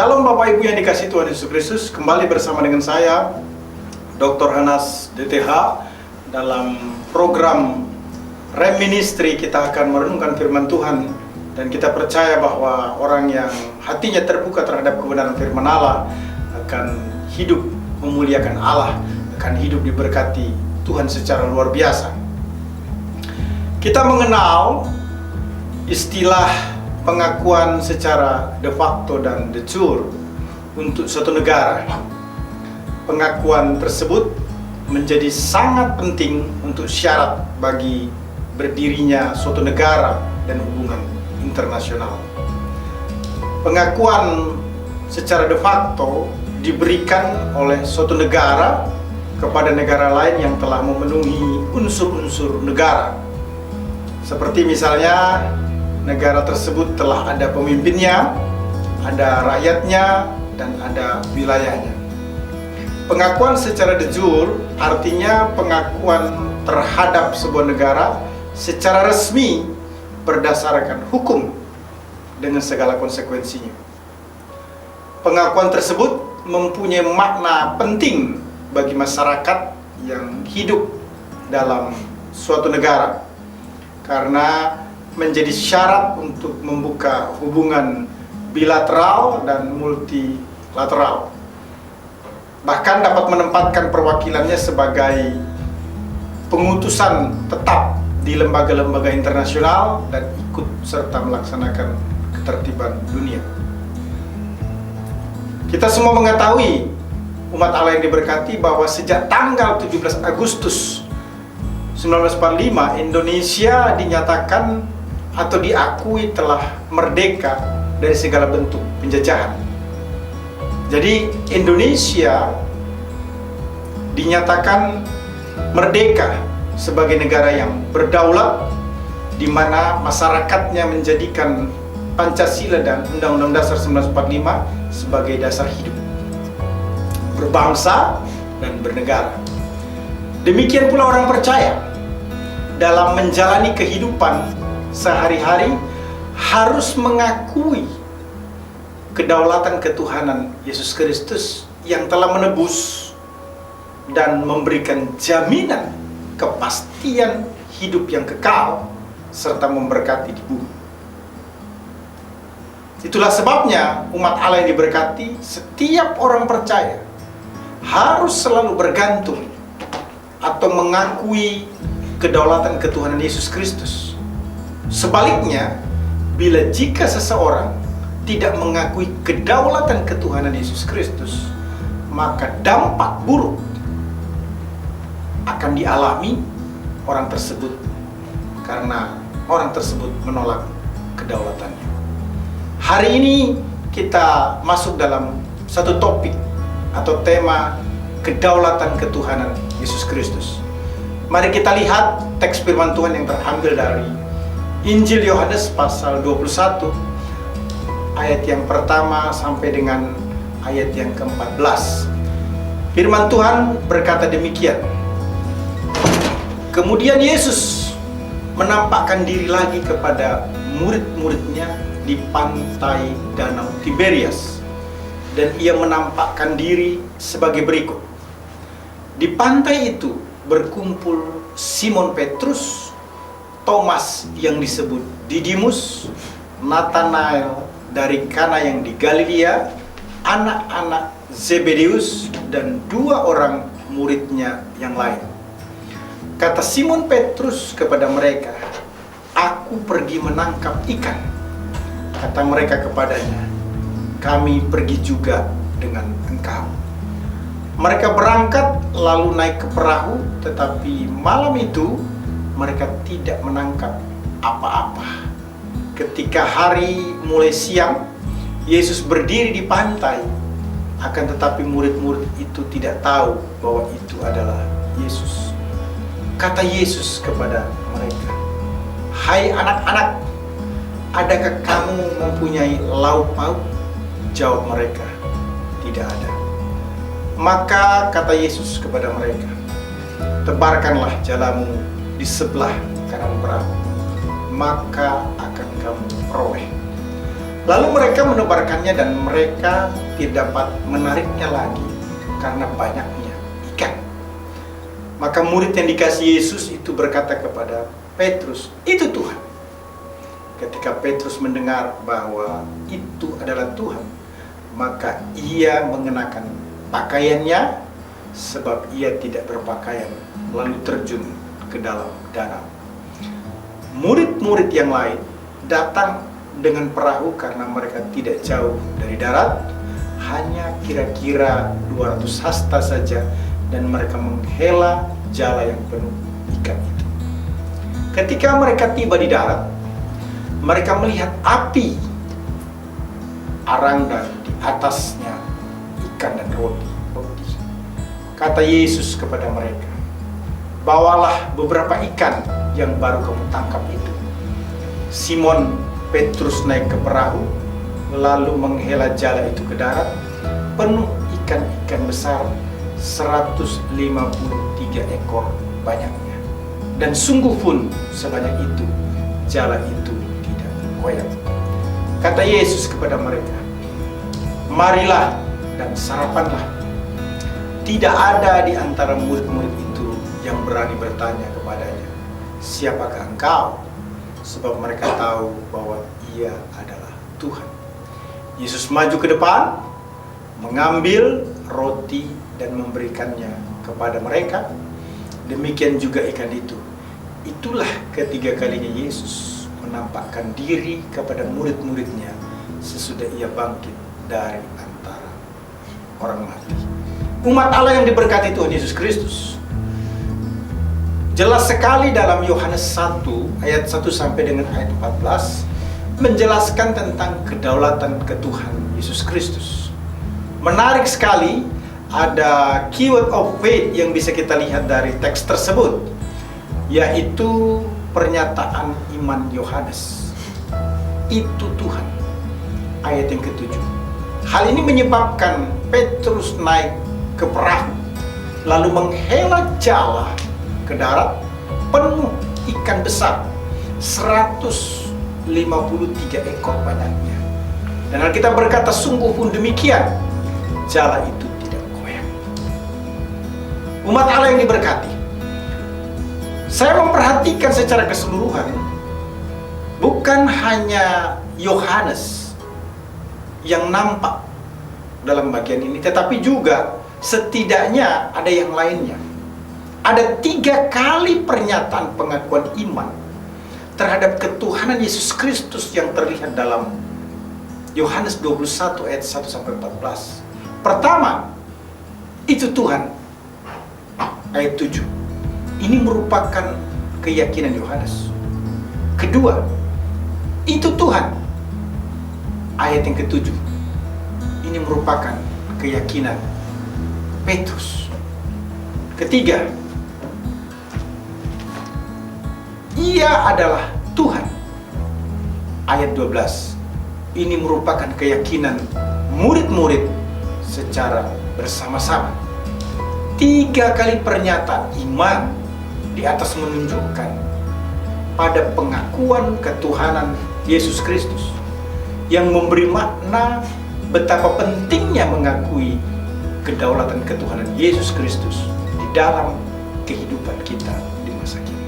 Shalom Bapak Ibu yang dikasihi Tuhan Yesus Kristus. Kembali bersama dengan saya Dr. Hanas DTH dalam program Rem Ministry. Kita akan merenungkan firman Tuhan, dan kita percaya bahwa orang yang hatinya terbuka terhadap kebenaran firman Allah akan hidup memuliakan Allah, akan hidup diberkati Tuhan secara luar biasa. Kita mengenal istilah pengakuan secara de facto dan de jure untuk suatu negara. Pengakuan tersebut menjadi sangat penting untuk syarat bagi berdirinya suatu negara dan hubungan internasional. Pengakuan secara de facto diberikan oleh suatu negara kepada negara lain yang telah memenuhi unsur-unsur negara. Seperti misalnya negara tersebut telah ada pemimpinnya, ada rakyatnya, dan ada wilayahnya. Pengakuan secara de jure artinya pengakuan terhadap sebuah negara secara resmi berdasarkan hukum dengan segala konsekuensinya. Pengakuan tersebut mempunyai makna penting bagi masyarakat yang hidup dalam suatu negara, karena menjadi syarat untuk membuka hubungan bilateral dan multilateral. Bahkan dapat menempatkan perwakilannya sebagai pengutusan tetap di lembaga-lembaga internasional dan ikut serta melaksanakan ketertiban dunia. Kita semua mengetahui, umat Allah yang diberkati, bahwa sejak tanggal 17 Agustus 1945 Indonesia dinyatakan atau diakui telah merdeka dari segala bentuk penjajahan. Jadi Indonesia dinyatakan merdeka sebagai negara yang berdaulat, di mana masyarakatnya menjadikan Pancasila dan Undang-Undang Dasar 1945 sebagai dasar hidup, berbangsa dan bernegara. Demikian pula orang percaya dalam menjalani kehidupan sehari-hari harus mengakui kedaulatan ketuhanan Yesus Kristus yang telah menebus dan memberikan jaminan kepastian hidup yang kekal serta memberkati di bumi. Itulah sebabnya umat Allah yang diberkati, setiap orang percaya harus selalu bergantung atau mengakui kedaulatan ketuhanan Yesus Kristus. Sebaliknya, jika seseorang tidak mengakui kedaulatan ketuhanan Yesus Kristus, maka dampak buruk akan dialami orang tersebut, karena orang tersebut menolak kedaulatannya. Hari ini kita masuk dalam satu topik atau tema kedaulatan ketuhanan Yesus Kristus. Mari kita lihat teks firman Tuhan yang terambil dari Injil Yohanes pasal 21 ayat yang pertama sampai dengan ayat yang ke-14. Firman Tuhan berkata demikian. Kemudian Yesus menampakkan diri lagi kepada murid-muridnya di pantai Danau Tiberias, dan ia menampakkan diri sebagai berikut. Di pantai itu berkumpul Simon Petrus, Thomas yang disebut Didimus, Nathanael dari Kana yang di Galilea, anak-anak Zebedeus, dan dua orang muridnya yang lain. Kata Simon Petrus kepada mereka, "Aku pergi menangkap ikan." Kata mereka kepadanya, "Kami pergi juga dengan engkau." Mereka berangkat lalu naik ke perahu, tetapi malam itu mereka tidak menangkap apa-apa. Ketika hari mulai siang, Yesus berdiri di pantai, akan tetapi murid-murid itu tidak tahu bahwa itu adalah Yesus. Kata Yesus kepada mereka, "Hai anak-anak, adakah kamu mempunyai lauk pauk?" Jawab mereka, "Tidak ada." Maka kata Yesus kepada mereka, "Tebarkanlah jalamu di sebelah kanan perahu, maka akan kamu peroleh." Lalu mereka menebarkannya dan mereka tidak dapat menariknya lagi karena banyaknya ikan. Maka murid yang dikasih Yesus itu berkata kepada Petrus, "Itu Tuhan." Ketika Petrus mendengar bahwa itu adalah Tuhan, maka ia mengenakan pakaiannya sebab ia tidak berpakaian, lalu terjun ke dalam danau. Murid-murid yang lain datang dengan perahu karena mereka tidak jauh dari darat, hanya kira-kira 200 hasta saja, dan mereka menghela jala yang penuh ikan itu. Ketika mereka tiba di darat, mereka melihat api arang dan di atasnya ikan dan roti. Kata Yesus kepada mereka, "Bawalah beberapa ikan yang baru kamu tangkap itu." Simon Petrus naik ke perahu, lalu menghela jala itu ke darat, penuh ikan-ikan besar, 153 ekor banyaknya. Dan sungguh pun sebanyak itu, jala itu tidak koyak. Kata Yesus kepada mereka, "Marilah dan sarapanlah." Tidak ada di antara murid-murid itu yang berani bertanya kepadanya, "Siapakah engkau?" Sebab mereka tahu bahwa ia adalah Tuhan. Yesus maju ke depan, mengambil roti dan memberikannya kepada mereka. Demikian juga ikan itu. Itulah ketiga kalinya Yesus menampakkan diri kepada murid-muridnya sesudah ia bangkit dari antara orang mati. Umat Allah yang diberkati Tuhan Yesus Kristus, jelas sekali dalam Yohanes 1 ayat 1 sampai dengan ayat 14 menjelaskan tentang kedaulatan ketuhanan Yesus Kristus. Menarik sekali, ada keyword of faith yang bisa kita lihat dari teks tersebut, yaitu pernyataan iman Yohanes. Itu Tuhan. Ayat yang ke-7. Hal ini menyebabkan Petrus naik ke perahu, lalu menghela jala ke darat, penuh ikan besar, 153 ekor banyaknya. Dan Alkitab berkata, sungguh pun demikian, jala itu tidak koyak. Umat Allah yang diberkati, saya memperhatikan secara keseluruhan, bukan hanya Yohanes yang nampak dalam bagian ini, tetapi juga setidaknya ada yang lainnya. Ada 3 kali pernyataan pengakuan iman terhadap ketuhanan Yesus Kristus yang terlihat dalam Yohanes 21 ayat 1 sampai 14. Pertama, itu Tuhan. Ayat 7. Ini merupakan keyakinan Yohanes. Kedua, itu Tuhan. Ayat yang ke-7. Ini merupakan keyakinan Petrus. Ketiga, ia adalah Tuhan. Ayat 12. Ini merupakan keyakinan murid-murid secara bersama-sama. 3 kali pernyataan iman di atas menunjukkan pada pengakuan ketuhanan Yesus Kristus yang memberi makna betapa pentingnya mengakui kedaulatan ketuhanan Yesus Kristus di dalam kehidupan kita di masa kini.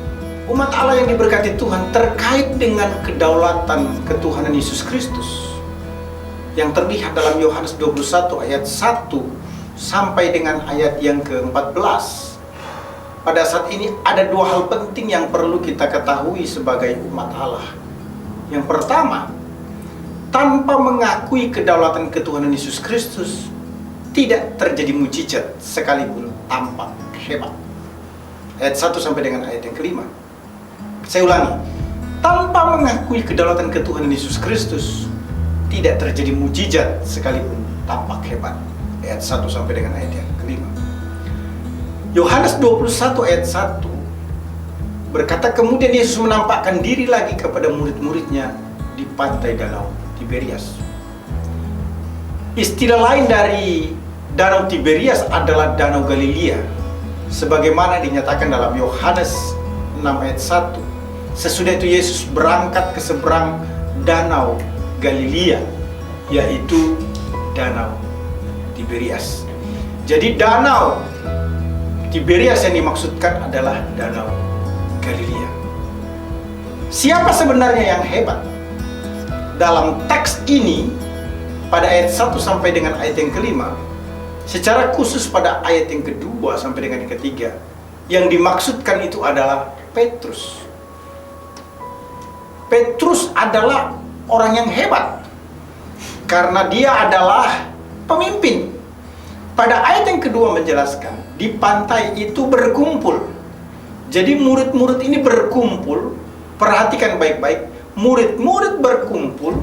Umat Allah yang diberkati Tuhan, terkait dengan kedaulatan ketuhanan Yesus Kristus yang terlihat dalam Yohanes 21 ayat 1 sampai dengan ayat yang ke-14. Pada saat ini ada 2 hal penting yang perlu kita ketahui sebagai umat Allah. Yang pertama, tanpa mengakui kedaulatan ketuhanan Yesus Kristus, tidak terjadi mujizat sekalipun tampak hebat. Ayat 1 sampai dengan ayat yang ke-5. Saya ulangi, tanpa mengakui kedaulatan ketuhanan Yesus Kristus, tidak terjadi mujizat sekalipun tampak hebat. Ayat 1 sampai dengan ayat yang ke-5. Yohanes 21 ayat 1 berkata, kemudian Yesus menampakkan diri lagi kepada murid-muridnya di pantai Danau Tiberias. Istilah lain dari Danau Tiberias adalah Danau Galilea, sebagaimana dinyatakan dalam Yohanes 6 ayat 1. Sesudah itu Yesus berangkat ke seberang Danau Galilea, yaitu Danau Tiberias. Jadi Danau Tiberias yang dimaksudkan adalah Danau Galilea. Siapa sebenarnya yang hebat? Dalam teks ini, pada ayat 1 sampai dengan ayat yang kelima, secara khusus pada ayat yang kedua sampai dengan yang ketiga, yang dimaksudkan itu adalah Petrus. Petrus adalah orang yang hebat karena dia adalah pemimpin. Pada ayat yang kedua menjelaskan, di pantai itu berkumpul. Jadi murid-murid ini berkumpul, perhatikan baik-baik, murid-murid berkumpul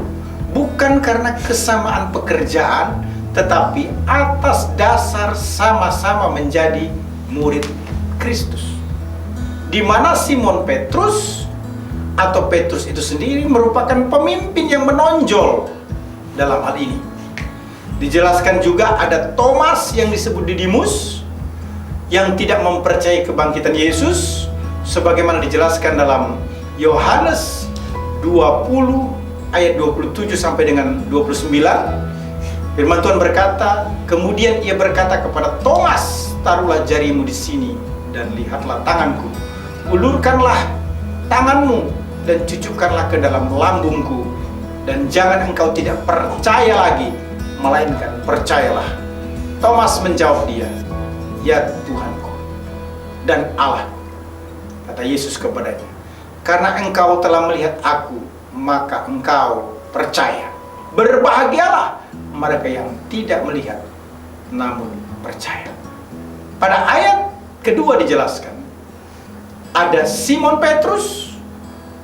bukan karena kesamaan pekerjaan, tetapi atas dasar sama-sama menjadi murid Kristus. Di mana Simon Petrus atau Petrus itu sendiri merupakan pemimpin yang menonjol dalam hal ini. Dijelaskan juga ada Thomas yang disebut Didimus yang tidak mempercayai kebangkitan Yesus, sebagaimana dijelaskan dalam Yohanes 20 ayat 27 sampai dengan 29. Firman Tuhan berkata, kemudian ia berkata kepada Thomas, taruhlah jarimu di sini dan lihatlah tanganku. Ulurkanlah tanganmu dan cucukkanlah ke dalam lambungku, dan jangan engkau tidak percaya lagi, melainkan percayalah. Thomas menjawab dia, ya Tuhanku dan Allah. Kata Yesus kepadanya, karena engkau telah melihat aku, maka engkau percaya. Berbahagialah mereka yang tidak melihat namun percaya. Pada ayat kedua dijelaskan, ada Simon Petrus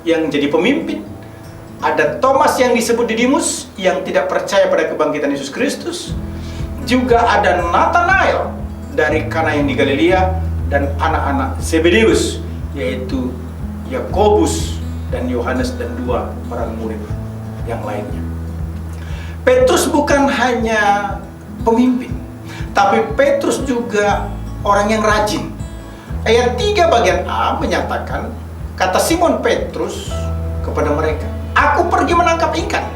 yang jadi pemimpin, ada Thomas yang disebut Didimus yang tidak percaya pada kebangkitan Yesus Kristus, juga ada Nathanael dari Kana yang di Galilea, dan anak-anak Zebedeus, yaitu Yakobus dan Yohanes dan 2 orang murid yang lainnya. Petrus bukan hanya pemimpin, tapi Petrus juga orang yang rajin. Ayat 3 bagian A menyatakan, kata Simon Petrus kepada mereka, aku pergi menangkap ikan.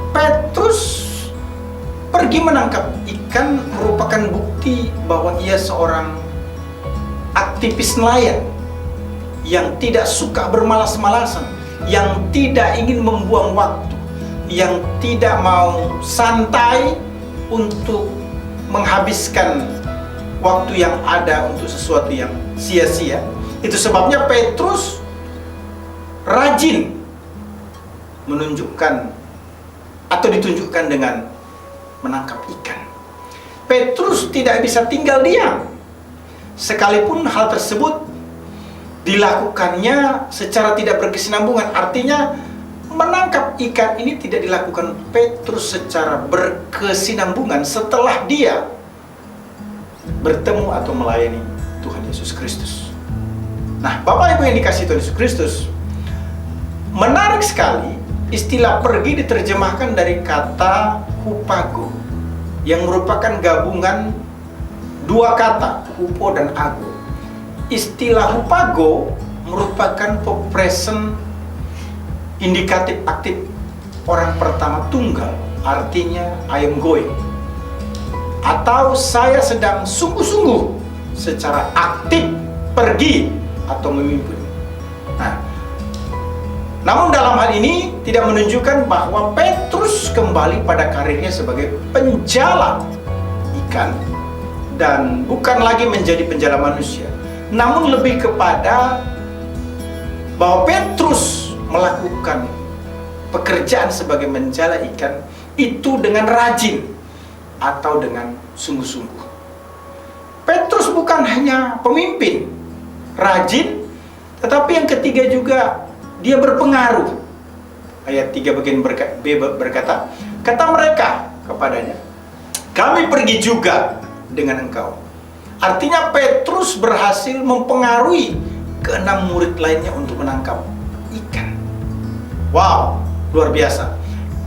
Petrus pergi menangkap ikan merupakan bukti bahwa ia seorang aktivis nelayan yang tidak suka bermalas-malasan, yang tidak ingin membuang waktu, yang tidak mau santai untuk menghabiskan waktu yang ada untuk sesuatu yang sia-sia. Itu sebabnya Petrus rajin menunjukkan atau ditunjukkan dengan menangkap ikan. Petrus tidak bisa tinggal diam, sekalipun hal tersebut dilakukannya secara tidak berkesinambungan. Artinya menangkap ikan ini tidak dilakukan Petrus secara berkesinambungan setelah dia bertemu atau melayani Tuhan Yesus Kristus. Nah, Bapak Ibu yang dikasihi Tuhan Yesus Kristus, menarik sekali istilah pergi diterjemahkan dari kata hupago, yang merupakan gabungan dua kata, hupo dan ago. Istilah hupago merupakan present indikatif aktif orang pertama tunggal, artinya I am going, atau saya sedang sungguh-sungguh secara aktif pergi atau memimpin. Nah, namun dalam hal ini tidak menunjukkan bahwa Petrus kembali pada karirnya sebagai penjala ikan dan bukan lagi menjadi penjala manusia, namun lebih kepada bahwa Petrus melakukan pekerjaan sebagai menjala ikan itu dengan rajin atau dengan sungguh-sungguh. Petrus bukan hanya pemimpin, rajin, tetapi yang ketiga juga dia berpengaruh. Ayat 3 bagian B berkata, kata mereka kepadanya, kami pergi juga dengan engkau. Artinya Petrus berhasil mempengaruhi ke-6 murid lainnya untuk menangkap ikan. Wow, luar biasa.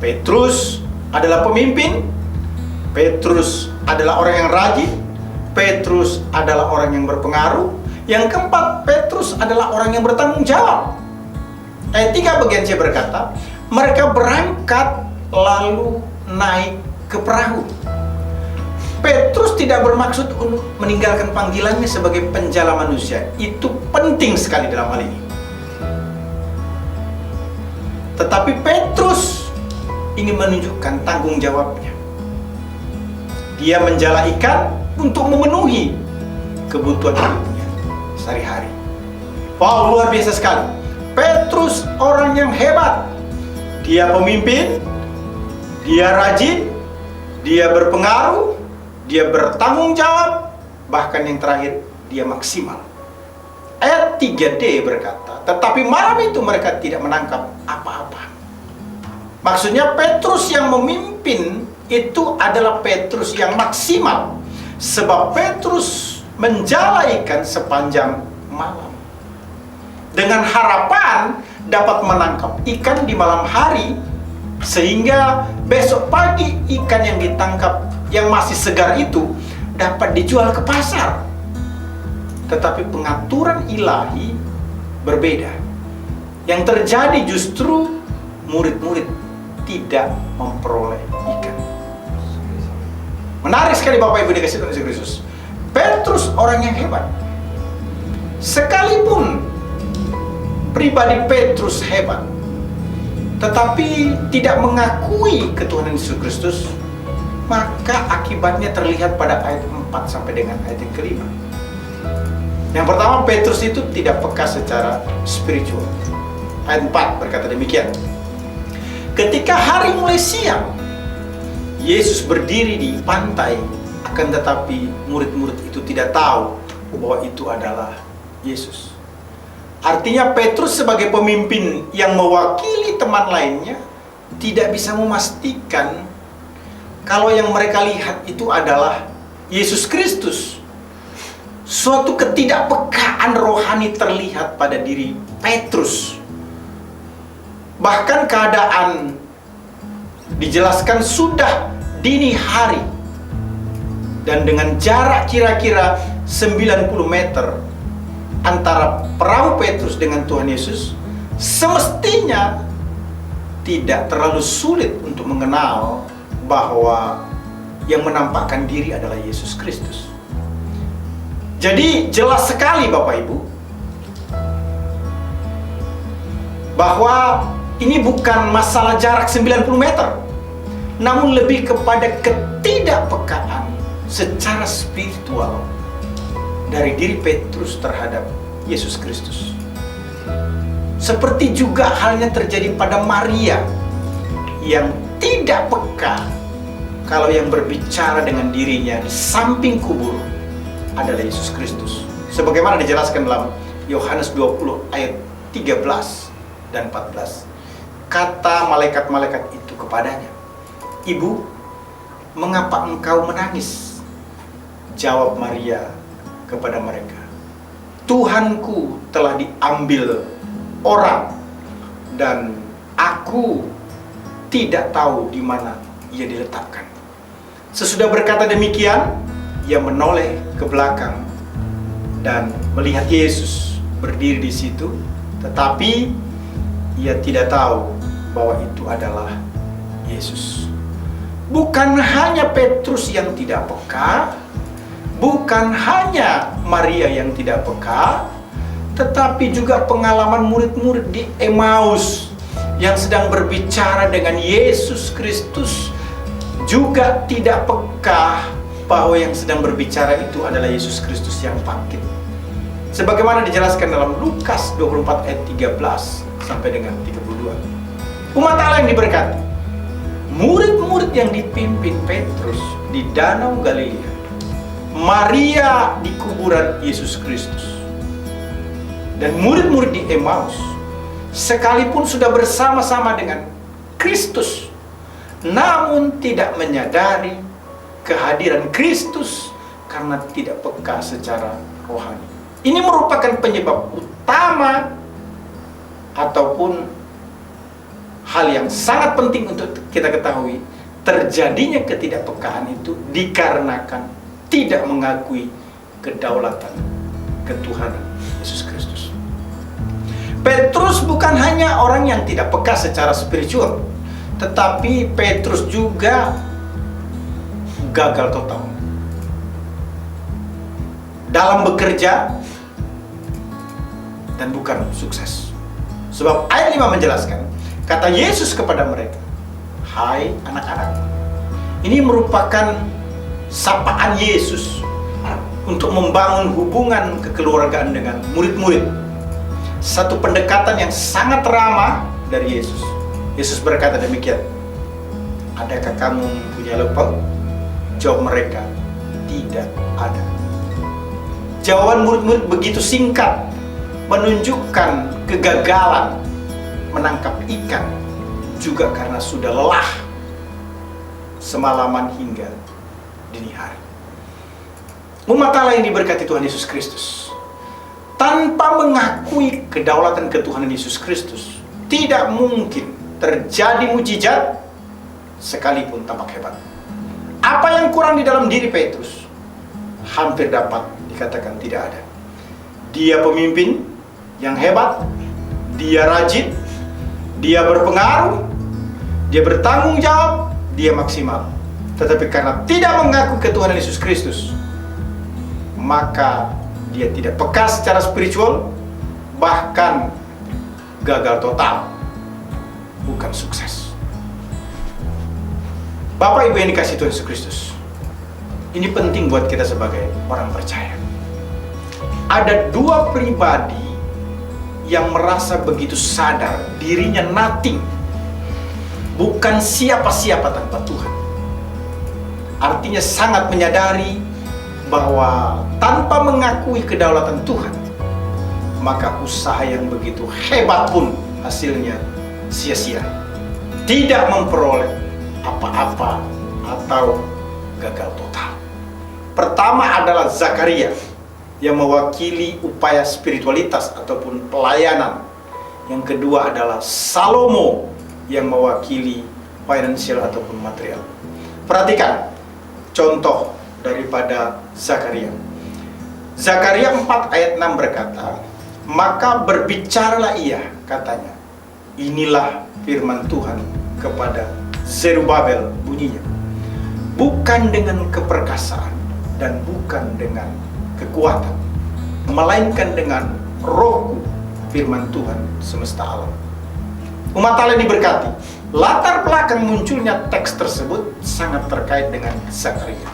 Petrus adalah pemimpin, Petrus adalah orang yang rajin, Petrus adalah orang yang berpengaruh. Yang keempat, Petrus adalah orang yang bertanggung jawab. Ayat 3 bagian C berkata, Mereka berangkat lalu naik ke perahu. Petrus tidak bermaksud untuk meninggalkan panggilannya sebagai penjala manusia. Itu penting sekali dalam hal ini. Tetapi Petrus ingin menunjukkan tanggung jawabnya. Dia menjala ikan untuk memenuhi kebutuhan hidupnya sehari-hari. Wow, luar biasa sekali. Petrus orang yang hebat. Dia pemimpin, dia rajin, dia berpengaruh, dia bertanggung jawab, bahkan yang terakhir, dia maksimal. Ayat 3D berkata, tetapi malam itu mereka tidak menangkap apa-apa. Maksudnya Petrus yang memimpin itu adalah Petrus yang maksimal. Sebab Petrus menjala ikan sepanjang malam. Dengan harapan dapat menangkap ikan di malam hari, sehingga besok pagi ikan yang ditangkap yang masih segar itu dapat dijual ke pasar. Tetapi pengaturan ilahi berbeda. Yang terjadi justru murid-murid tidak memperoleh ikan. Menarik sekali Bapak Ibu dikasih Tuhan Yesus Kristus. Petrus orang yang hebat. Sekalipun pribadi Petrus hebat, tetapi tidak mengakui ketuhanan Yesus Kristus, maka akibatnya terlihat pada ayat 4 sampai dengan ayat yang kelima. Yang pertama, Petrus itu tidak peka secara spiritual. Ayat 4 berkata demikian. Ketika hari mulai siang, Yesus berdiri di pantai, akan tetapi murid-murid itu tidak tahu bahwa itu adalah Yesus. Artinya Petrus sebagai pemimpin yang mewakili teman lainnya tidak bisa memastikan kalau yang mereka lihat itu adalah Yesus Kristus. Suatu ketidakpekaan rohani terlihat pada diri Petrus. Bahkan keadaan dijelaskan sudah dini hari, dan dengan jarak kira-kira 90 meter antara perahu Petrus dengan Tuhan Yesus, semestinya tidak terlalu sulit untuk mengenal bahwa yang menampakkan diri adalah Yesus Kristus. Jadi jelas sekali Bapak Ibu bahwa ini bukan masalah jarak 90 meter, namun lebih kepada ketidakpekaan secara spiritual dari diri Petrus terhadap Yesus Kristus. Seperti juga halnya terjadi pada Maria yang tidak peka kalau yang berbicara dengan dirinya di samping kubur adalah Yesus Kristus. Sebagaimana dijelaskan dalam Yohanes 20 ayat 13 dan 14. Kata malaikat-malaikat itu kepadanya, "Ibu, mengapa engkau menangis?" Jawab Maria kepada mereka, "Tuhanku telah diambil orang, dan aku tidak tahu di mana ia diletakkan." Sesudah berkata demikian, ia menoleh ke belakang dan melihat Yesus berdiri di situ, tetapi ia tidak tahu bahwa itu adalah Yesus. Bukan hanya Petrus yang tidak peka, bukan hanya Maria yang tidak peka, tetapi juga pengalaman murid-murid di Emmaus yang sedang berbicara dengan Yesus Kristus juga tidak peka bahwa yang sedang berbicara itu adalah Yesus Kristus yang bangkit. Sebagaimana dijelaskan dalam Lukas 24 ayat 13 sampai dengan 32. Umat Allah yang diberkati, murid-murid yang dipimpin Petrus di Danau Galilea, Maria di kuburan Yesus Kristus, dan murid-murid di Emmaus, sekalipun sudah bersama-sama dengan Kristus, namun tidak menyadari kehadiran Kristus karena tidak peka secara rohani. Ini merupakan penyebab utama ataupun hal yang sangat penting untuk kita ketahui. Terjadinya ketidakpekaan itu dikarenakan tidak mengakui kedaulatan, ketuhanan Yesus Kristus. Petrus bukan hanya orang yang tidak peka secara spiritual, tetapi Petrus juga gagal total dalam bekerja dan bukan sukses. Sebab ayat 5 menjelaskan, kata Yesus kepada mereka, "Hai anak-anak." Ini merupakan sapaan Yesus untuk membangun hubungan kekeluargaan dengan murid-murid. Satu pendekatan yang sangat ramah dari Yesus. Yesus berkata demikian, "Adakah kamu punya lepeng?" Jawab mereka, "Tidak ada." Jawaban murid-murid begitu singkat, menunjukkan kegagalan menangkap ikan, juga karena sudah lelah semalaman hingga dini hari. Umat Allah yang diberkati Tuhan Yesus Kristus, tanpa mengakui kedaulatan ketuhanan Yesus Kristus, tidak mungkin terjadi mujizat sekalipun tampak hebat. Apa yang kurang di dalam diri Petrus hampir dapat dikatakan tidak ada. Dia pemimpin yang hebat, dia rajin, dia berpengaruh, dia bertanggung jawab, dia maksimal. Tetapi karena tidak mengaku ketuhanan Yesus Kristus, maka dia tidak peka secara spiritual, bahkan gagal total, bukan sukses. Bapak Ibu yang dikasihi Tuhan Yesus Kristus, ini penting buat kita sebagai orang percaya. Ada dua pribadi yang merasa begitu sadar dirinya nothing, bukan siapa-siapa tanpa Tuhan. Artinya sangat menyadari bahwa tanpa mengakui kedaulatan Tuhan, maka usaha yang begitu hebat pun hasilnya sia-sia, tidak memperoleh apa-apa atau gagal total. Pertama adalah Zakaria yang mewakili upaya spiritualitas ataupun pelayanan. Yang kedua adalah Salomo yang mewakili finansial ataupun material. Perhatikan contoh daripada Zakaria. Zakaria 4 ayat 6 berkata, "Maka berbicaralah ia," katanya, "inilah firman Tuhan kepada Zerubabel," bunyinya, "bukan dengan keperkasaan dan bukan dengan kekuatan, melainkan dengan Rohku, firman Tuhan semesta alam." Umat Allah diberkati. Latar belakang munculnya teks tersebut sangat terkait dengan Zakaria.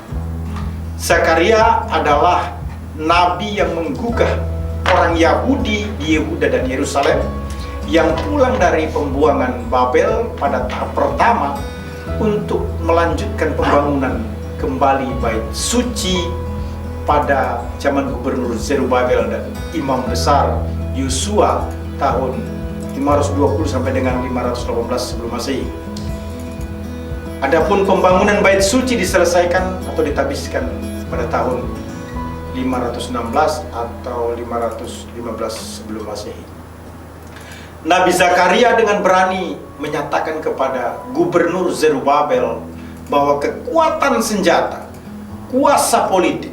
Zakaria adalah nabi yang menggugah orang Yahudi di Yehuda dan Yerusalem yang pulang dari pembuangan Babel pada tahap pertama untuk melanjutkan pembangunan kembali bait suci pada zaman Gubernur Zerubabel dan Imam Besar Yosua tahun 520 sampai dengan 518 sebelum Masehi. Adapun pembangunan bait suci diselesaikan atau ditabiskan pada tahun 516 atau 515 sebelum Masehi. Nabi Zakaria dengan berani menyatakan kepada Gubernur Zerubabel bahwa kekuatan senjata, kuasa politik,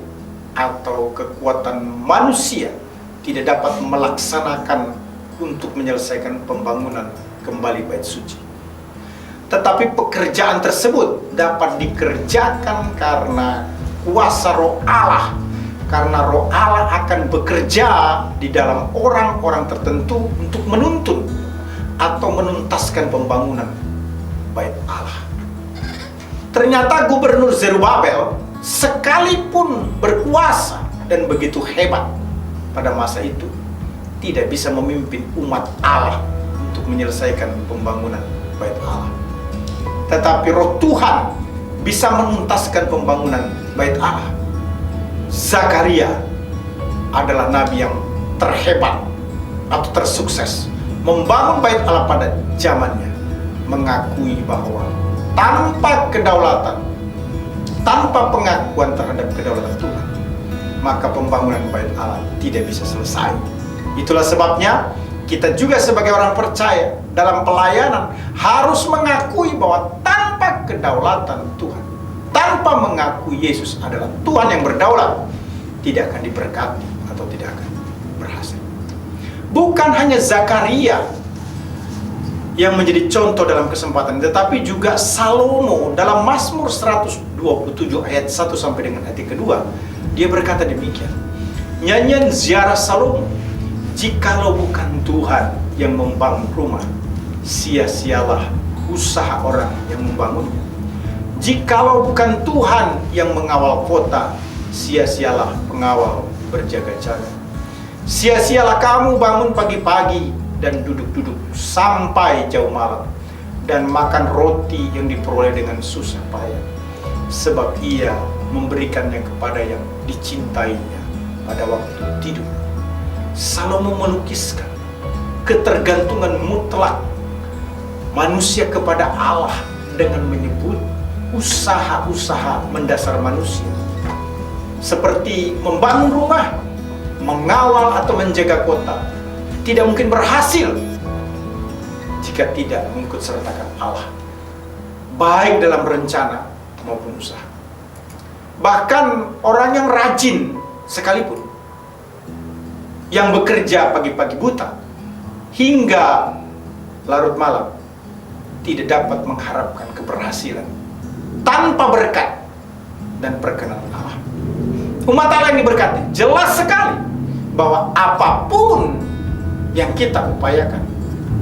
atau kekuatan manusia tidak dapat melaksanakan untuk menyelesaikan pembangunan kembali bait suci. Tetapi pekerjaan tersebut dapat dikerjakan karena kuasa Roh Allah, karena Roh Allah akan bekerja di dalam orang-orang tertentu untuk menuntun atau menuntaskan pembangunan bait Allah. Ternyata Gubernur Zerubabel sekalipun berkuasa dan begitu hebat pada masa itu, tidak bisa memimpin umat Allah untuk menyelesaikan pembangunan bait Allah. Tetapi Roh Tuhan bisa menuntaskan pembangunan bait Allah. Zakaria adalah nabi yang terhebat atau tersukses membangun bait Allah pada zamannya, mengakui bahwa tanpa kedaulatan, tanpa pengakuan terhadap kedaulatan Tuhan, maka pembangunan bait Allah tidak bisa selesai. Itulah sebabnya kita juga sebagai orang percaya dalam pelayanan harus mengakui bahwa tanpa kedaulatan Tuhan, tanpa mengakui Yesus adalah Tuhan yang berdaulat, tidak akan diberkati atau tidak akan berhasil. Bukan hanya Zakaria yang menjadi contoh dalam kesempatan, tetapi juga Salomo dalam Mazmur 127 ayat 1 sampai dengan ayat kedua. Dia berkata demikian. Nyanyian ziarah Salomo, jikalau bukan Tuhan yang membangun rumah, sia-sialah usaha orang yang membangunnya. Jikalau bukan Tuhan yang mengawal kota, sia-sialah pengawal berjaga-jaga. Sia-sialah kamu bangun pagi-pagi dan duduk-duduk sampai jauh malam, dan makan roti yang diperoleh dengan susah payah, sebab ia memberikannya kepada yang dicintainya pada waktu tidur. Salomo melukiskan ketergantungan mutlak manusia kepada Allah dengan menyebut usaha-usaha mendasar manusia, seperti membangun rumah, mengawal atau menjaga kota, tidak mungkin berhasil jika tidak mengikut sertakan Allah, baik dalam rencana maupun usaha. Bahkan orang yang rajin sekalipun, yang bekerja pagi-pagi buta hingga larut malam, tidak dapat mengharapkan keberhasilan tanpa berkat dan perkenan Allah. Umat Allah yang diberkati, jelas sekali bahwa apapun yang kita upayakan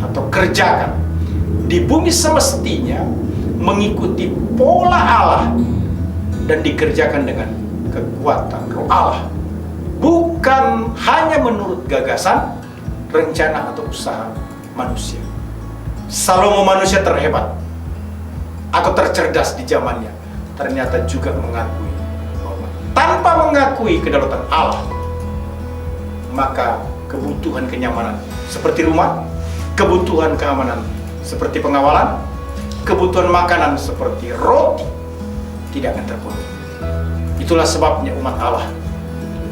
atau kerjakan di bumi semestinya mengikuti pola Allah dan dikerjakan dengan kekuatan Roh Allah, bukan hanya menurut gagasan, rencana atau usaha manusia. Salomo, manusia terhebat atau tercerdas di zamannya, ternyata juga mengakui bahwa tanpa mengakui kedaulatan Allah, maka kebutuhan kenyamanan seperti rumah, kebutuhan keamanan seperti pengawalan, kebutuhan makanan seperti roti tidak akan terpenuhi. Itulah sebabnya umat Allah,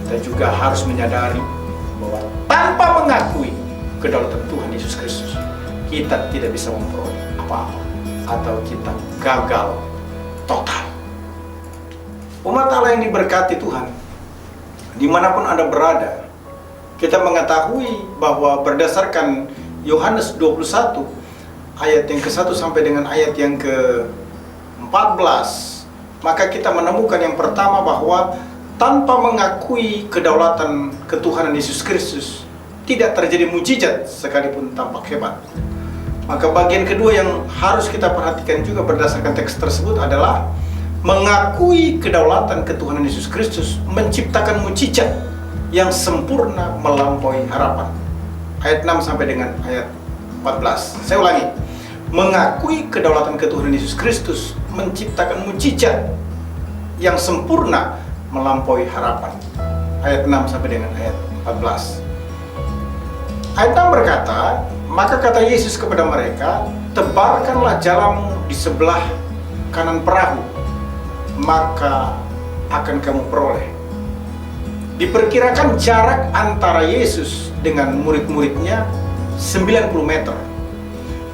kita juga harus menyadari bahwa tanpa mengakui kedaulatan Tuhan Yesus Kristus, kita tidak bisa memperoleh apa-apa atau kita gagal total. Umat Allah yang diberkati Tuhan, dimanapun Anda berada, kita mengetahui bahwa berdasarkan Yohanes 21 ayat yang ke-1 sampai dengan ayat yang ke-14, maka kita menemukan yang pertama bahwa tanpa mengakui kedaulatan ketuhanan Yesus Kristus, tidak terjadi mujizat sekalipun tampak hebat. Maka bagian kedua yang harus kita perhatikan juga berdasarkan teks tersebut adalah mengakui kedaulatan ketuhanan Yesus Kristus menciptakan mujizat yang sempurna melampaui harapan. Ayat 6 sampai dengan ayat 14. Saya ulangi. Mengakui kedaulatan ketuhanan Yesus Kristus menciptakan mujizat yang sempurna melampaui harapan. Ayat 6 sampai dengan ayat 14. Ayat 6 berkata, maka kata Yesus kepada mereka, tebarkanlah jalamu di sebelah kanan perahu, maka akan kamu peroleh. Diperkirakan jarak antara Yesus dengan murid-muridnya 90 meter.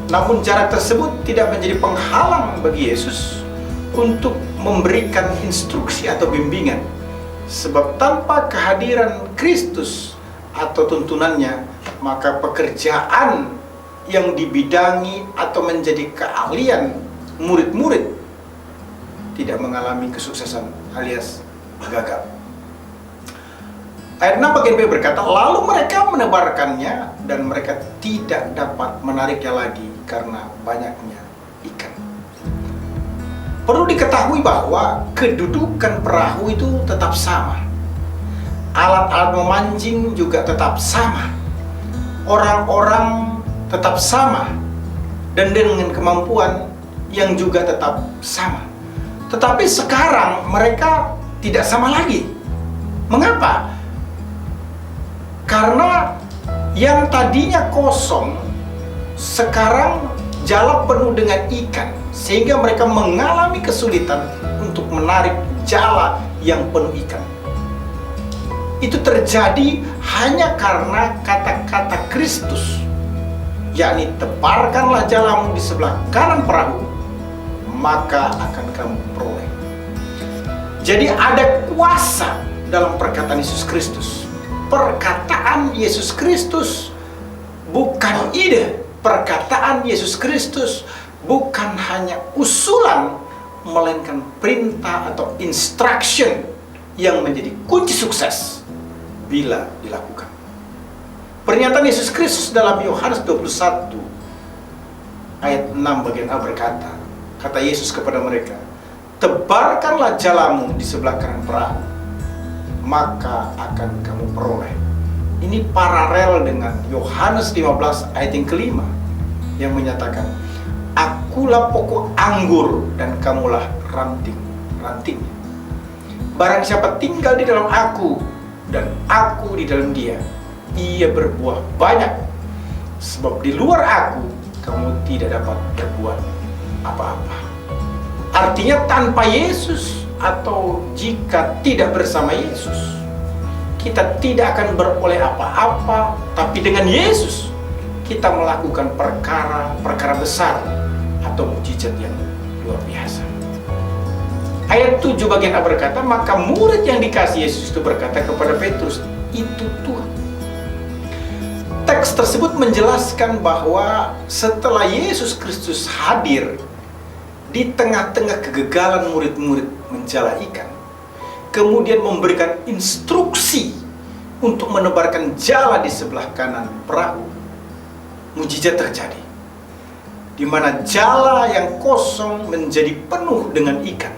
Namun jarak tersebut tidak menjadi penghalang bagi Yesus untuk memberikan instruksi atau bimbingan. Sebab tanpa kehadiran Kristus atau tuntunannya, maka pekerjaan yang dibidangi atau menjadi keahlian murid-murid tidak mengalami kesuksesan alias gagal. Ayat 6 bagian B berkata, lalu mereka menebarkannya dan mereka tidak dapat menariknya lagi karena banyaknya ikan. Perlu diketahui bahwa kedudukan perahu itu tetap sama. Alat-alat memancing juga tetap sama. Orang-orang tetap sama. Dan dengan kemampuan yang juga tetap sama. Tetapi sekarang mereka tidak sama lagi. Mengapa? Karena yang tadinya kosong sekarang jala penuh dengan ikan, sehingga mereka mengalami kesulitan untuk menarik jala yang penuh ikan. Itu terjadi hanya karena kata-kata Kristus, yakni tebarkanlah jalamu di sebelah kanan perahu, maka akan kamu peroleh. Jadi ada kuasa dalam perkataan Yesus Kristus. Perkataan Yesus Kristus bukan ide. Perkataan Yesus Kristus bukan hanya usulan, melainkan perintah atau instruction yang menjadi kunci sukses bila dilakukan. Pernyataan Yesus Kristus dalam Yohanes 21 ayat 6 bagian A berkata, kata Yesus kepada mereka, tebarkanlah jalamu di sebelah kanan perahu, maka akan kamu peroleh. Ini paralel dengan Yohanes 15 ayat yang kelima yang menyatakan, akulah pokok anggur dan kamulah ranting-rantingnya. Barang siapa tinggal di dalam aku dan aku di dalam dia, ia berbuah banyak. Sebab di luar aku kamu tidak dapat berbuat apa-apa. Artinya tanpa Yesus atau jika tidak bersama Yesus, kita tidak akan beroleh apa-apa. Tapi dengan Yesus kita melakukan perkara besar atau mujizat yang luar biasa. Ayat 7 bagian A berkata, maka murid yang dikasih Yesus itu berkata kepada Petrus, itu Tuhan. Teks tersebut menjelaskan bahwa setelah Yesus Kristus hadir di tengah-tengah kegagalan murid-murid menjala ikan, kemudian memberikan instruksi untuk menebarkan jala di sebelah kanan perahu, mujizat terjadi, di mana jala yang kosong menjadi penuh dengan ikan.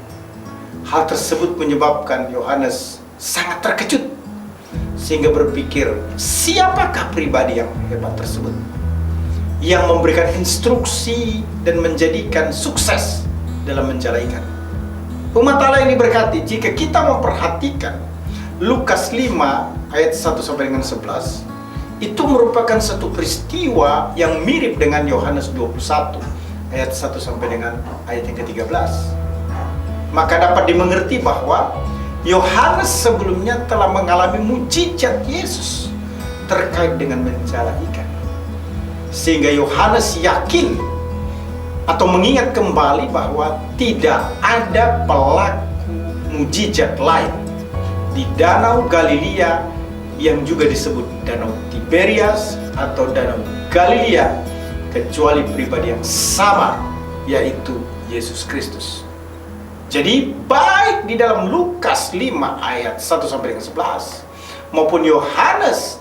Hal tersebut menyebabkan Yohanes sangat terkejut, sehingga berpikir, siapakah pribadi yang hebat tersebut yang memberikan instruksi dan menjadikan sukses dalam menjala ikan. Umat Allah yang diberkati, jika kita memperhatikan Lukas 5 ayat 1 sampai dengan 11, itu merupakan satu peristiwa yang mirip dengan Yohanes 21 ayat 1 sampai dengan ayat yang ke-13. Maka dapat dimengerti bahwa Yohanes sebelumnya telah mengalami mujizat Yesus terkait dengan menjala ikan, sehingga Yohanes yakin atau mengingat kembali bahwa tidak ada pelaku mujizat lain di Danau Galilea yang juga disebut Danau Tiberias atau Danau Galilea kecuali pribadi yang sama, yaitu Yesus Kristus. Jadi baik di dalam Lukas 5 ayat 1 sampai dengan 11 maupun Yohanes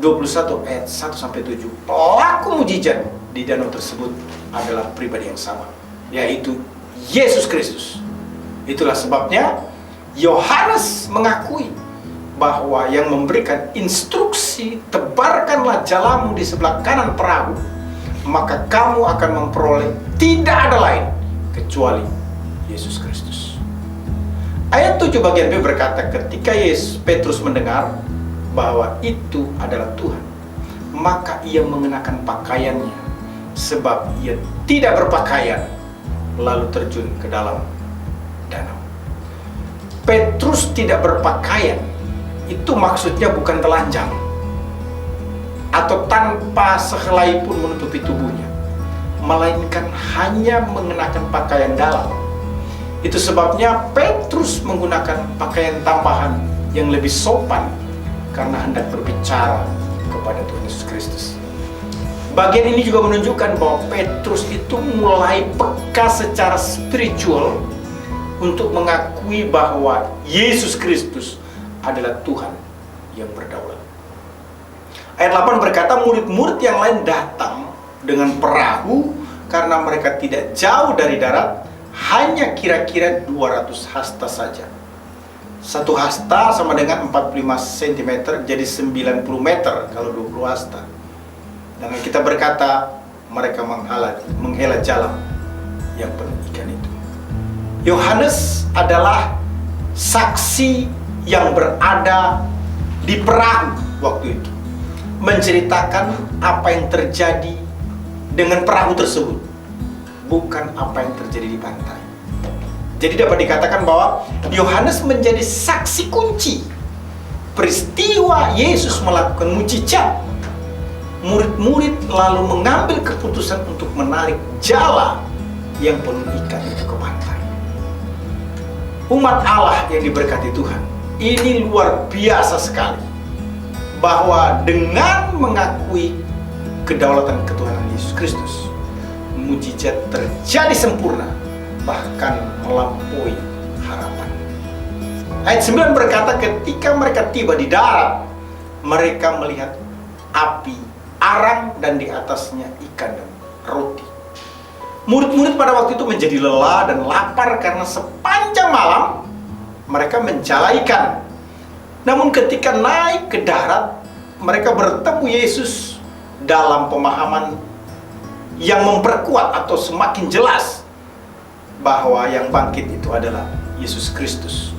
21 ayat 1 sampai 7, pelaku mujizat di danau tersebut adalah pribadi yang sama, yaitu Yesus Kristus. Itulah sebabnya Yohanes mengakui bahwa yang memberikan instruksi tebarkanlah jalamu di sebelah kanan perahu, maka kamu akan memperoleh tidak ada lain kecuali Yesus Kristus. Ayat 7 bagian B berkata, ketika Petrus mendengar bahwa itu adalah Tuhan, maka ia mengenakan pakaiannya, sebab ia tidak berpakaian, lalu terjun ke dalam danau. Petrus tidak berpakaian, itu maksudnya bukan telanjang atau tanpa sehelai pun menutupi tubuhnya, melainkan hanya mengenakan pakaian dalam. Itu sebabnya Petrus menggunakan pakaian tambahan yang lebih sopan karena hendak berbicara kepada Tuhan Yesus Kristus. Bagian ini juga menunjukkan bahwa Petrus itu mulai peka secara spiritual untuk mengakui bahwa Yesus Kristus adalah Tuhan yang berdaulat. Ayat 8 berkata, murid-murid yang lain datang dengan perahu karena mereka tidak jauh dari darat, hanya kira-kira 200 hasta saja. Satu hasta sama dengan 45 cm, jadi 90 meter kalau 20 hasta. Dan kita berkata mereka menghela jalan yang penuh ikan itu. Yohanes adalah saksi yang berada di perahu waktu itu, menceritakan apa yang terjadi dengan perahu tersebut, bukan apa yang terjadi di pantai. Jadi dapat dikatakan bahwa Yohanes menjadi saksi kunci peristiwa Yesus melakukan mujizat. Murid-murid lalu mengambil keputusan untuk menarik jala yang penuh ikan itu ke pantai. Umat Allah yang diberkati Tuhan, ini luar biasa sekali bahwa dengan mengakui kedaulatan ketuhanan Yesus Kristus, mujizat terjadi sempurna, bahkan melampaui harapan. Ayat 9 berkata, ketika mereka tiba di darat, mereka melihat api, arang, dan di atasnya ikan dan roti. Murid-murid pada waktu itu menjadi lelah dan lapar karena sepanjang malam mereka mencela ikan. Namun ketika naik ke darat, mereka bertemu Yesus dalam pemahaman yang memperkuat atau semakin jelas bahwa yang bangkit itu adalah Yesus Kristus.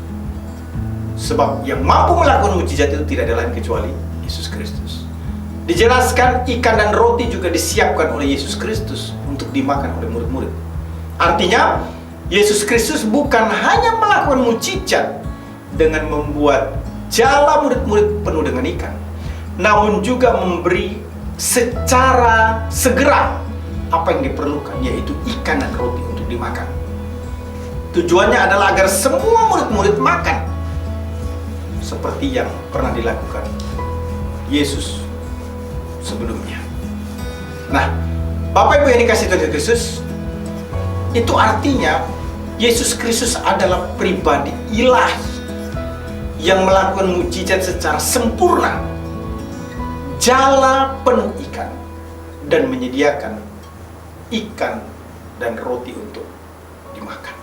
Sebab yang mampu melakukan mujizat itu tidak ada lain kecuali Yesus Kristus. Dijelaskan ikan dan roti juga disiapkan oleh Yesus Kristus untuk dimakan oleh murid-murid. Artinya, Yesus Kristus bukan hanya melakukan mujizat dengan membuat jala murid-murid penuh dengan ikan, namun juga memberi secara segera apa yang diperlukan, yaitu ikan dan roti untuk dimakan. Tujuannya adalah agar semua murid-murid makan seperti yang pernah dilakukan Yesus sebelumnya. Nah, Bapak Ibu yang dikasihi Tuhan Yesus, itu artinya Yesus Kristus adalah pribadi ilahi yang melakukan mujizat secara sempurna, jala penuh ikan, dan menyediakan ikan dan roti untuk dimakan.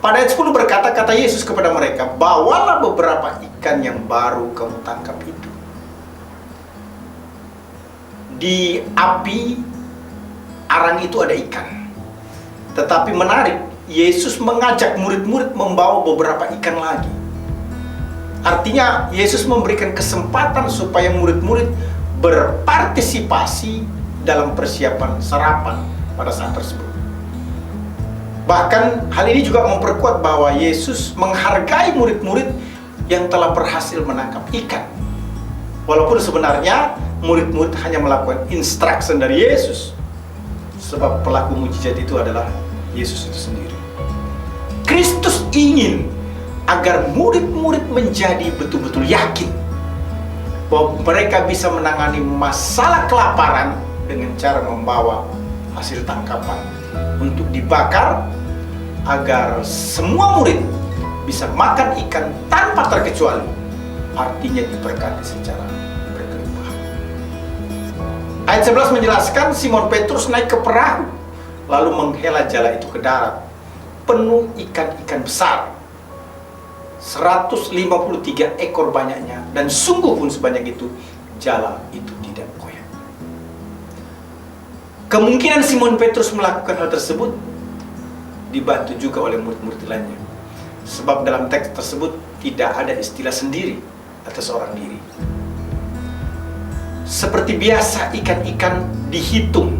Pada ayat 10 berkata, kata Yesus kepada mereka, bawalah beberapa ikan yang baru kamu tangkap itu. Di api arang itu ada ikan. Tetapi menarik, Yesus mengajak murid-murid membawa beberapa ikan lagi. Artinya, Yesus memberikan kesempatan supaya murid-murid berpartisipasi dalam persiapan sarapan pada saat tersebut. Bahkan hal ini juga memperkuat bahwa Yesus menghargai murid-murid yang telah berhasil menangkap ikan. Walaupun sebenarnya murid-murid hanya melakukan instruction dari Yesus, sebab pelaku mujizat itu adalah Yesus itu sendiri. Kristus ingin agar murid-murid menjadi betul-betul yakin bahwa mereka bisa menangani masalah kelaparan dengan cara membawa hasil tangkapan untuk dibakar, agar semua murid bisa makan ikan tanpa terkecuali, artinya diberkati secara berkelimpahan. Ayat 11 menjelaskan Simon Petrus naik ke perahu, lalu menghela jala itu ke darat, penuh ikan-ikan besar, 153 ekor banyaknya, dan sungguh pun sebanyak itu, jala itu tidak koyak. Kemungkinan Simon Petrus melakukan hal tersebut dibantu juga oleh murid-murid lainnya, sebab dalam teks tersebut tidak ada istilah sendiri atau seorang diri. Seperti biasa ikan-ikan dihitung,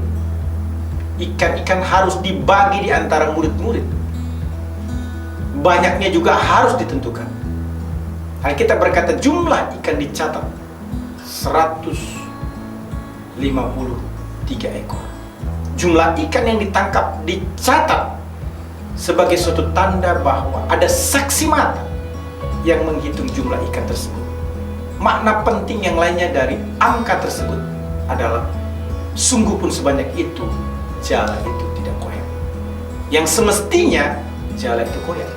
ikan-ikan harus dibagi di antara murid-murid, banyaknya juga harus ditentukan. Alkitab berkata jumlah ikan dicatat 153 ekor. Jumlah ikan yang ditangkap dicatat sebagai suatu tanda bahwa ada saksi mata yang menghitung jumlah ikan tersebut. Makna penting yang lainnya dari angka tersebut adalah sungguh pun sebanyak itu, jala itu tidak koyak. Yang semestinya jala itu koyak.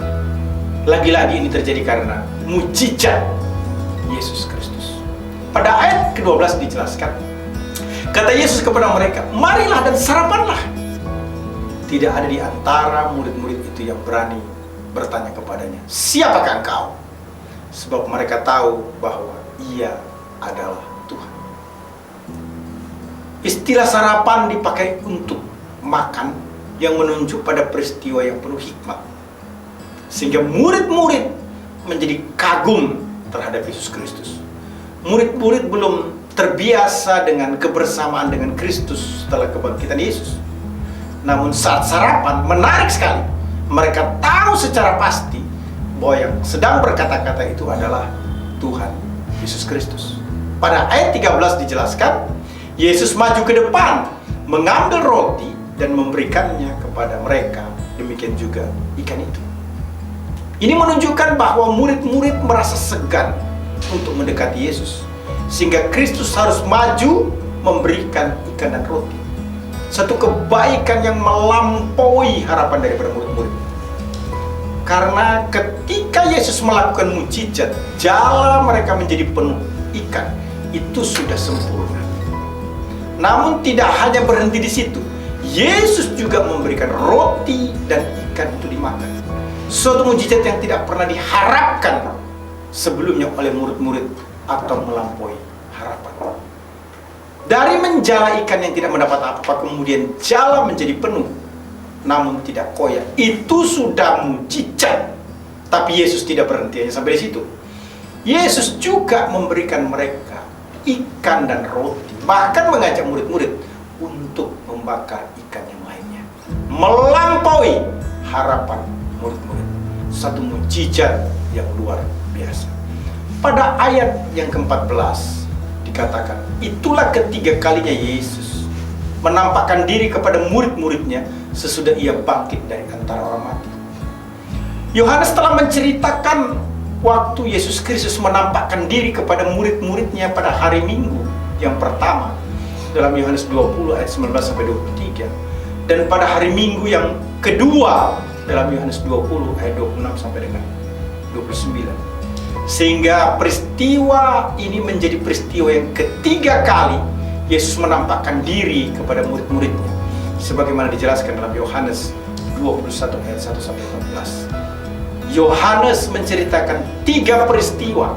Lagi-lagi ini terjadi karena mujizat Yesus Kristus. Pada ayat ke-12 dijelaskan, kata Yesus kepada mereka, marilah dan sarapanlah. Tidak ada di antara murid-murid itu yang berani bertanya kepadanya, siapakah engkau? Sebab mereka tahu bahwa ia adalah Tuhan. Istilah sarapan dipakai untuk makan yang menunjuk pada peristiwa yang penuh hikmat, sehingga murid-murid menjadi kagum terhadap Yesus Kristus. Murid-murid belum terbiasa dengan kebersamaan dengan Kristus setelah kebangkitan Yesus. Namun saat sarapan, menarik sekali, mereka tahu secara pasti bahwa yang sedang berkata-kata itu adalah Tuhan Yesus Kristus. Pada ayat 13 dijelaskan, Yesus maju ke depan, mengambil roti dan memberikannya kepada mereka. Demikian juga ikan itu. Ini menunjukkan bahwa murid-murid merasa segan untuk mendekati Yesus, sehingga Kristus harus maju memberikan ikan dan roti. Satu kebaikan yang melampaui harapan daripada murid-murid. Karena ketika Yesus melakukan mujizat, jala mereka menjadi penuh ikan, itu sudah sempurna. Namun tidak hanya berhenti di situ. Yesus juga memberikan roti dan ikan untuk dimakan. Suatu mujizat yang tidak pernah diharapkan sebelumnya oleh murid-murid atau melampaui harapan. Dari menjala ikan yang tidak mendapat apa-apa, kemudian jala menjadi penuh, namun tidak koyak. Itu sudah mujizat. Tapi Yesus tidak berhenti hanya sampai di situ. Yesus juga memberikan mereka ikan dan roti, bahkan mengajak murid-murid untuk membakar ikan yang lainnya, melampaui harapan murid-murid. Satu mujizat yang luar biasa. Pada ayat yang ke-14 dikatakan, itulah ketiga kalinya Yesus menampakkan diri kepada murid-muridnya sesudah ia bangkit dari antara orang mati. Yohanes telah menceritakan waktu Yesus Kristus menampakkan diri kepada murid-muridnya pada hari Minggu yang pertama dalam Yohanes 20 ayat 19 sampai 23, dan pada hari Minggu yang kedua dalam Yohanes 20 ayat 26 sampai dengan 29. Sehingga peristiwa ini menjadi peristiwa yang ketiga kali Yesus menampakkan diri kepada murid-muridnya, sebagaimana dijelaskan dalam Yohanes 21 ayat 1 sampai 14. Yohanes menceritakan 3 peristiwa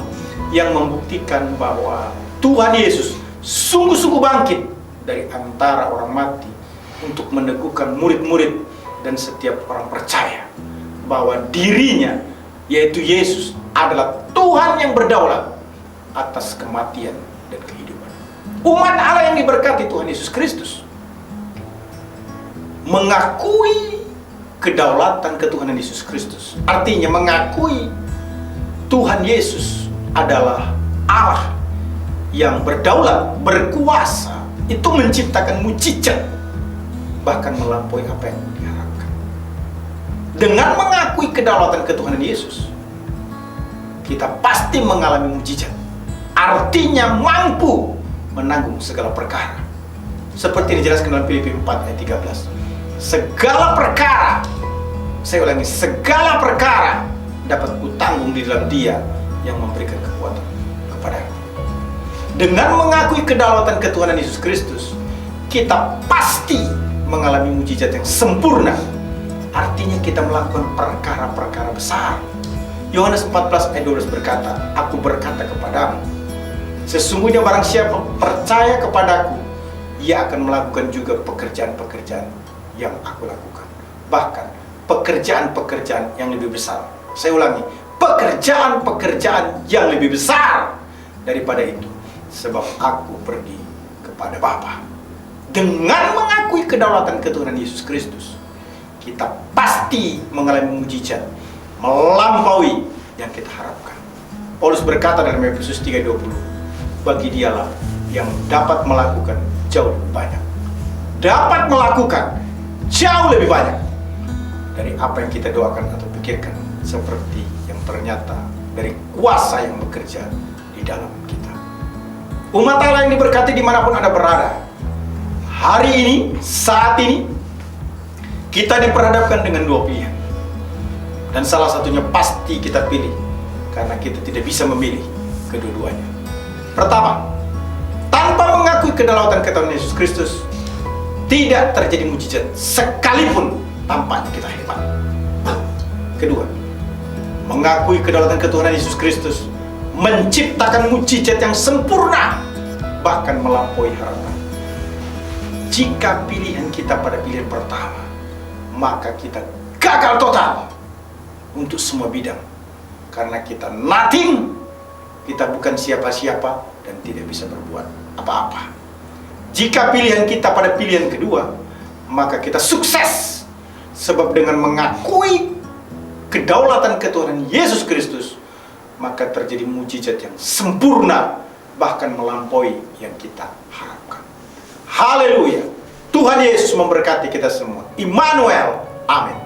yang membuktikan bahwa Tuhan Yesus sungguh-sungguh bangkit dari antara orang mati untuk meneguhkan murid-murid dan setiap orang percaya bahwa dirinya, yaitu Yesus, adalah Tuhan yang berdaulat atas kematian dan kehidupan. Umat Allah yang diberkati Tuhan Yesus Kristus mengakui kedaulatan ketuhanan Yesus Kristus. Artinya mengakui Tuhan Yesus adalah Allah yang berdaulat, berkuasa. Itu menciptakan mujizat, bahkan melampaui apa yang diharapkan. Dengan mengakui kedaulatan ketuhanan Yesus, kita pasti mengalami mujizat. Artinya mampu menanggung segala perkara. Seperti dijelaskan dalam Filipi 4 ayat 13. Segala perkara, saya ulangi, segala perkara dapat kutanggung di dalam Dia yang memberikan kekuatan kepadaku. Dengan mengakui kedaulatan ketuhanan Yesus Kristus, kita pasti mengalami mujizat yang sempurna. Artinya kita melakukan perkara-perkara besar. Yohanes 14 ayat 12 berkata, aku berkata kepadamu, sesungguhnya barang siapa percaya kepadaku, ia akan melakukan juga pekerjaan-pekerjaan yang aku lakukan. Bahkan pekerjaan-pekerjaan yang lebih besar. Saya ulangi, pekerjaan-pekerjaan yang lebih besar daripada itu, sebab aku pergi kepada Bapa. Dengan mengakui kedaulatan ketuhanan Yesus Kristus, kita pasti mengalami mujizat melampaui yang kita harapkan. Paulus berkata dalam Efesus 3:20, bagi Dialah yang dapat melakukan jauh lebih banyak, dapat melakukan jauh lebih banyak dari apa yang kita doakan atau pikirkan, seperti yang ternyata dari kuasa yang bekerja di dalam kita. Umat Allah yang diberkati dimanapun Anda berada, hari ini, saat ini, kita diperhadapkan dengan 2 pilihan. Dan salah satunya pasti kita pilih, karena kita tidak bisa memilih kedua-duanya. Pertama, tanpa mengakui kedaulatan ketuhanan Yesus Kristus, tidak terjadi mujizat sekalipun tampaknya kita hebat. Kedua, mengakui kedaulatan ketuhanan Yesus Kristus menciptakan mujizat yang sempurna, bahkan melampaui harapan. Jika pilihan kita pada pilihan pertama, maka kita gagal total untuk semua bidang, karena kita nothing, kita bukan siapa-siapa dan tidak bisa berbuat apa-apa. Jika pilihan kita pada pilihan kedua, maka kita sukses, sebab dengan mengakui kedaulatan ketuhanan Yesus Kristus, maka terjadi mujizat yang sempurna, bahkan melampaui yang kita harapkan. Haleluya. Tuhan Yesus memberkati kita semua. Immanuel. Amin.